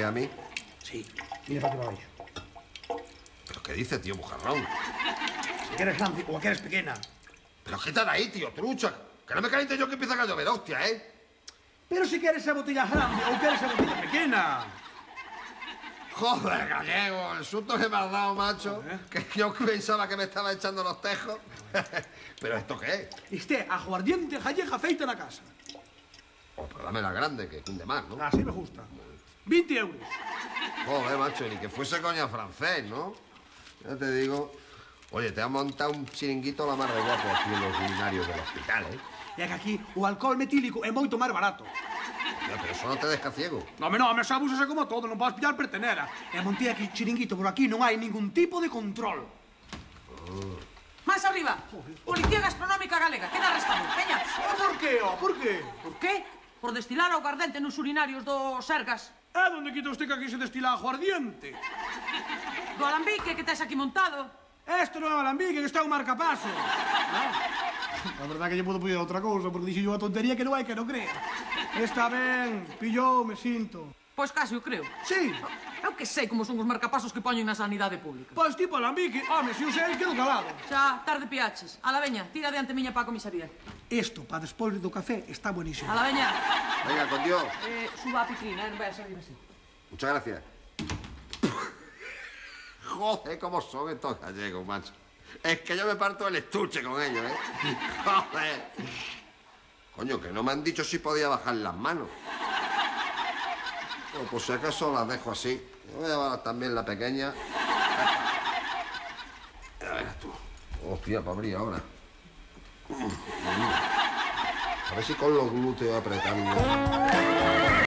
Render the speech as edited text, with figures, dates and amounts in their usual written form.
a mí? Sí, mira para que va baixo. ¿Pero qué dices, tío bujarrón? Si quieres grande o quieres pequeña. Pero quítala ahí, tío, trucha. Que no me caliente yo que empieza a llover, hostia, ¿eh? Pero si quieres a botella grande o quieres a botella pequeña. Joder, gallego, el susto que me has dado, macho. Que yo pensaba que me estaba echando los tejos. ¿Pero esto qué es? Este aguardiente gallega feita na casa. Oh, pero dame la grande, que cunde más, ¿no? Así me gusta. 20 euros. Joder, macho, ni que fuese coña francés, ¿no? Ya te digo. Oye, te has montado un chiringuito la mar de guapo aquí en los urinarios del hospital, ¿eh? E que aquí o alcohol metílico é moito máis barato. Hostia, pero eso no te deja ciego. No, me abúsase como todo, non podes pillar pertenera. E montei aquí chiringuito, por aquí non hai ningún tipo de control. Más arriba, Policía Gastronómica Galega, queda arrestado, peña. Por que, por que? Por qué? Por destilar aguardente nos urinarios dos Sergas. É donde quita usted que aquí se destila aguardiente? Do alambique que tes aquí montado. Esto non é o alambique, que está un marcapaso. A verdade que lle podo pedir outra cousa, porque dixo yo a tontería que non hai que non crea. Está ben, pillou, me sinto. Pois casi o creo. Sí. Eu que sei como son os marcapasos que poñen na sanidade pública. Pois tipo alambique, home, se o sei, quedo calado. Xa, tarde piaches. A la veña, tira diante miña pa comisaría. Isto, para despois do café, está buenísimo. A la veña. Venga, con Dios. Suba a pitrina, non vai a salir así. Muchas gracias. Joder, cómo son estos gallegos, macho. Es que yo me parto el estuche con ellos, ¿eh? Joder. Coño, que no me han dicho si podía bajar las manos. Bueno, pues si acaso las dejo así. Voy a llevar también la pequeña. A ver tú. Hostia, para abrir ahora. A ver si con los glúteos apretando.